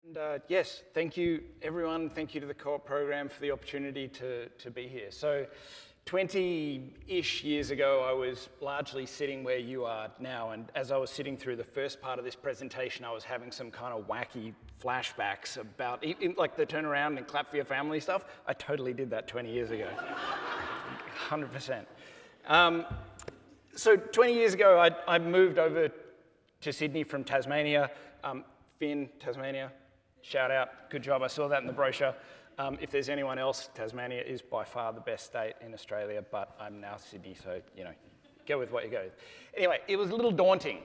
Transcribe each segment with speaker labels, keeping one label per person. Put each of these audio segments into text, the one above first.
Speaker 1: And yes, thank you everyone. Thank you to the Co-op program for the opportunity to be here. So 20-ish years ago, I was largely sitting where you are now, and as I was sitting through the first part of this presentation, I was having some kind of wacky flashbacks about, like the turn around and clap for your family stuff. I totally did that 20 years ago, 100%. So 20 years ago, I moved over to Sydney from Tasmania. Finn, Tasmania, shout out, good job, I saw that in the brochure. If there's anyone else, Tasmania is by far the best state in Australia, but I'm now Sydney, so, you know, go with what you go with. Anyway, it was a little daunting,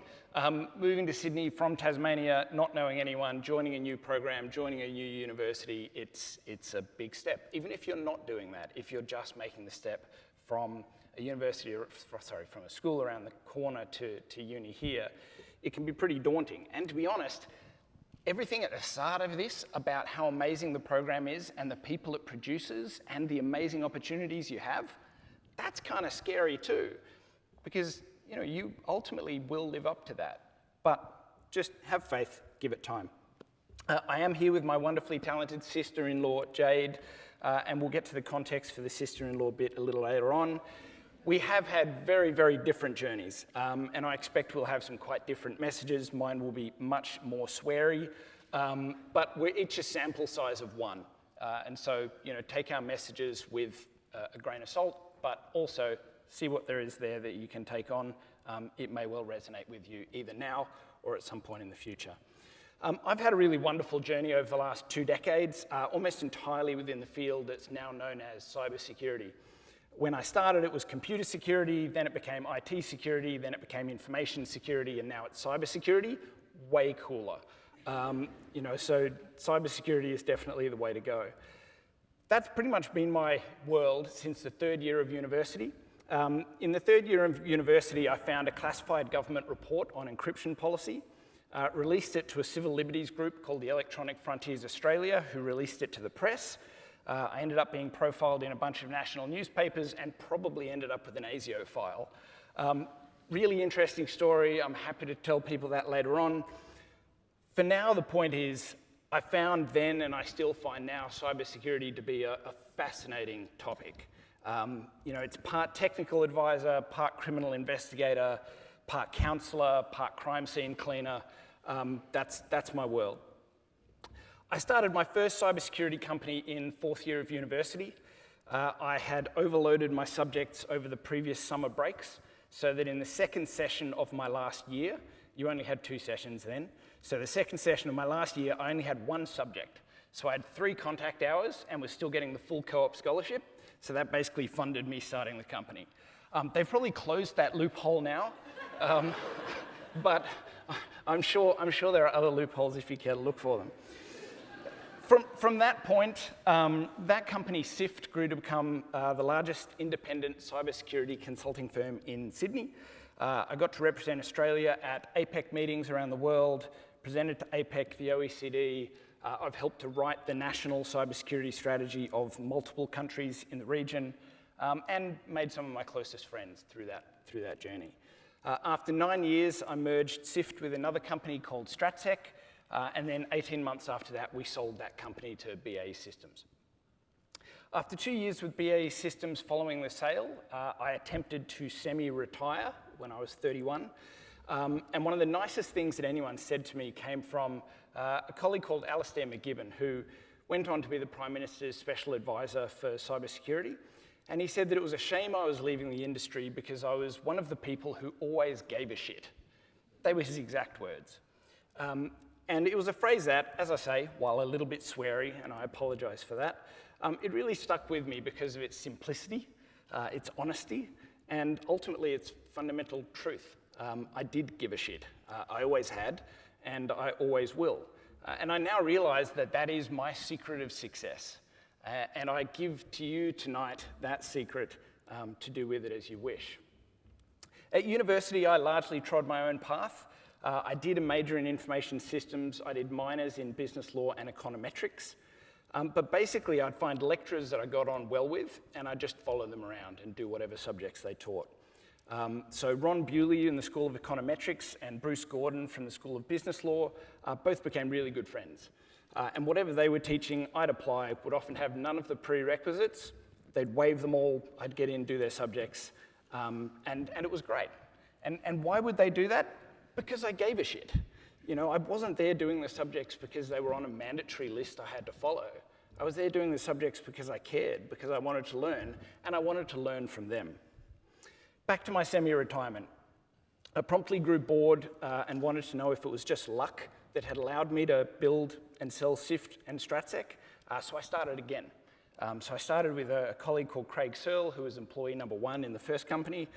Speaker 1: moving to Sydney from Tasmania, not knowing anyone, joining a new program, joining a new university. It's a big step. Even if you're not doing that, if you're just making the step from a university, from a school around the corner to uni here, it can be pretty daunting. And to be honest, everything at the start of this about how amazing the program is and the people it produces and the amazing opportunities you have, that's kind of scary too, because you ultimately will live up to that. But just have faith, give it time. I am here with my wonderfully talented sister-in-law, Jade, and we'll get to the context for the sister-in-law bit a little later on. We have had very, very different journeys, and I expect we'll have some quite different messages. Mine will be much more sweary, but we're each a sample size of one. And so, take our messages with a grain of salt, but also see what there is there that you can take on. It may well resonate with you either now or at some point in the future. I've had a really wonderful journey over the last 2 decades, almost entirely within the field that's now known as cybersecurity. When I started, it was computer security, then it became IT security, then it became information security, and now it's cybersecurity. Way cooler. So cybersecurity is definitely the way to go. That's pretty much been my world since the 3rd year of university. In the 3rd year of university, I found a classified government report on encryption policy, released it to a civil liberties group called the Electronic Frontiers Australia, who released it to the press. I ended up being profiled in a bunch of national newspapers and probably ended up with an ASIO file. Really interesting story. I'm happy to tell people that later on. For now, the point is, I found then, and I still find now, cybersecurity to be a fascinating topic. It's part technical advisor, part criminal investigator, part counselor, part crime scene cleaner. That's my world. I started my first cybersecurity company in 4th year of university. I had overloaded my subjects over the previous summer breaks, so that in the 2nd session of my last year, you only had 2 sessions then, so the 2nd session of my last year, I only had 1 subject. So I had 3 contact hours and was still getting the full co-op scholarship, so that basically funded me starting the company. They've probably closed that loophole now, but I'm sure there are other loopholes if you care to look for them. From that point, that company, SIFT, grew to become the largest independent cybersecurity consulting firm in Sydney. I got to represent Australia at APEC meetings around the world, presented to APEC, the OECD. I've helped to write the national cybersecurity strategy of multiple countries in the region, and made some of my closest friends through that journey. After 9 years, I merged SIFT with another company called Stratsec, and then 18 months after that, we sold that company to BAE Systems. After 2 years with BAE Systems following the sale, I attempted to semi-retire when I was 31. And one of the nicest things that anyone said to me came from a colleague called Alistair McGibbon, who went on to be the Prime Minister's Special Advisor for Cybersecurity. And he said that it was a shame I was leaving the industry because I was one of the people who always gave a shit. They were his exact words. And it was a phrase that, as I say, while a little bit sweary, and I apologize for that, it really stuck with me because of its simplicity, its honesty, and ultimately its fundamental truth. I did give a shit. I always had, and I always will. And I now realize that that is my secret of success. And I give to you tonight that secret to do with it as you wish. At university, I largely trod my own path. I did a major in information systems. I did minors in business law and econometrics. But basically, I'd find lecturers that I got on well with, and I'd just follow them around and do whatever subjects they taught. So Ron Bewley in the School of Econometrics and Bruce Gordon from the School of Business Law both became really good friends. And whatever they were teaching, I'd apply, would often have none of the prerequisites. They'd waive them all, I'd get in, do their subjects, and it was great. And why would they do that? Because I gave a shit. You know, I wasn't there doing the subjects because they were on a mandatory list I had to follow. I was there doing the subjects because I cared, because I wanted to learn, and I wanted to learn from them. Back to my semi-retirement. I promptly grew bored and wanted to know if it was just luck that had allowed me to build and sell SIFT and StratSec, so I started again. So I started with a colleague called Craig Searle, who was employee number 1 in the first company,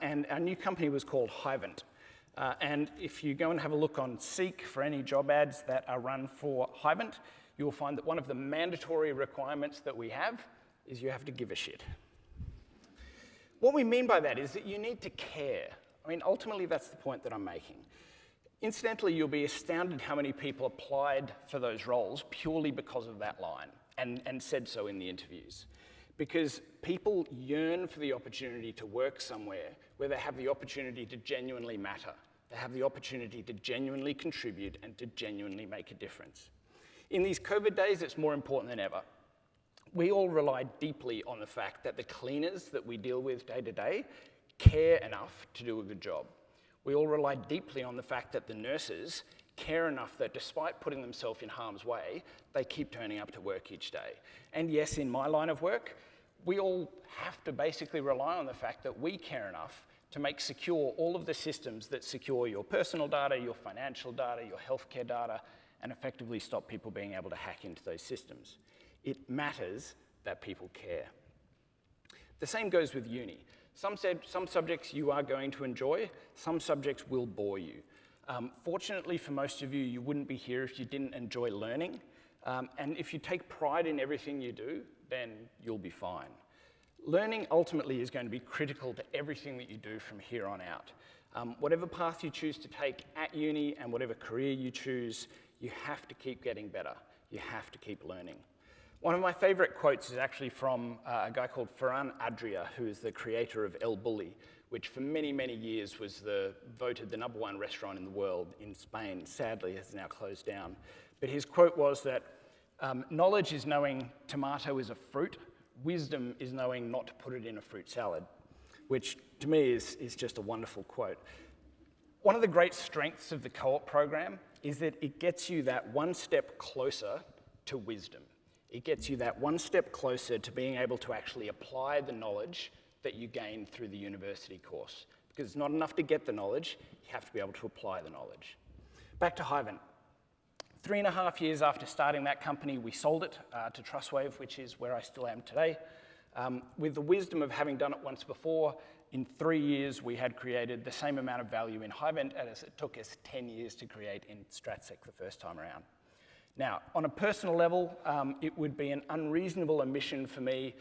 Speaker 1: and our new company was called Hyvant. And if you go and have a look on Seek for any job ads that are run for Hyvant, you will find that one of the mandatory requirements that we have is you have to give a shit. What we mean by that is that you need to care. I mean, ultimately, that's the point that I'm making. Incidentally, you'll be astounded how many people applied for those roles purely because of that line and said so in the interviews. Because people yearn for the opportunity to work somewhere where they have the opportunity to genuinely matter. They have the opportunity to genuinely contribute and to genuinely make a difference. In these COVID days, it's more important than ever. We all rely deeply on the fact that the cleaners that we deal with day to day care enough to do a good job. We all rely deeply on the fact that the nurses care enough that despite putting themselves in harm's way, they keep turning up to work each day. And yes, in my line of work, we all have to basically rely on the fact that we care enough to make secure all of the systems that secure your personal data, your financial data, your healthcare data, and effectively stop people being able to hack into those systems. It matters that people care. The same goes with uni. Some subjects you are going to enjoy, some subjects will bore you. Fortunately for most of you, you wouldn't be here if you didn't enjoy learning. And if you take pride in everything you do, then you'll be fine. Learning ultimately is going to be critical to everything that you do from here on out. Whatever path you choose to take at uni and whatever career you choose, you have to keep getting better. You have to keep learning. One of my favorite quotes is actually from a guy called Ferran Adrià, who is the creator of El Bulli, which for many, many years was voted the #1 restaurant in the world in Spain. Sadly, has now closed down. But his quote was that knowledge is knowing tomato is a fruit. Wisdom is knowing not to put it in a fruit salad, which to me is just a wonderful quote. One of the great strengths of the co-op program is that it gets you that one step closer to wisdom. It gets you that one step closer to being able to actually apply the knowledge that you gain through the university course. Because it's not enough to get the knowledge, you have to be able to apply the knowledge. Back to Hyvant. 3.5 years after starting that company, we sold it to Trustwave, which is where I still am today. With the wisdom of having done it once before, in 3 years we had created the same amount of value in Hyvant as it took us 10 years to create in StratSec the first time around. Now, on a personal level, it would be an unreasonable omission for me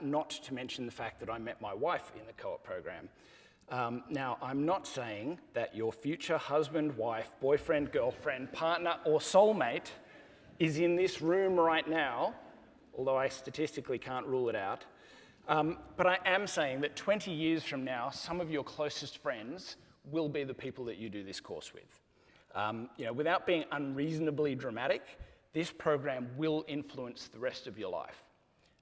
Speaker 1: not to mention the fact that I met my wife in the co-op program. Now, I'm not saying that your future husband, wife, boyfriend, girlfriend, partner, or soulmate is in this room right now, although I statistically can't rule it out. But I am saying that 20 years from now, some of your closest friends will be the people that you do this course with. Without being unreasonably dramatic, this program will influence the rest of your life.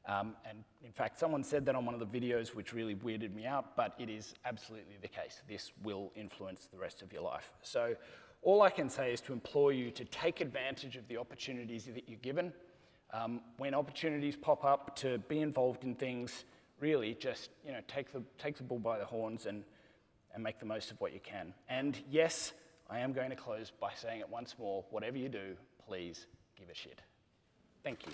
Speaker 1: And in fact, someone said that on one of the videos, which really weirded me out, but it is absolutely the case. This will influence the rest of your life. So all I can say is to implore you to take advantage of the opportunities that you're given. When opportunities pop up to be involved in things, really just take the bull by the horns and make the most of what you can. And yes, I am going to close by saying it once more, whatever you do, please give a shit. Thank you.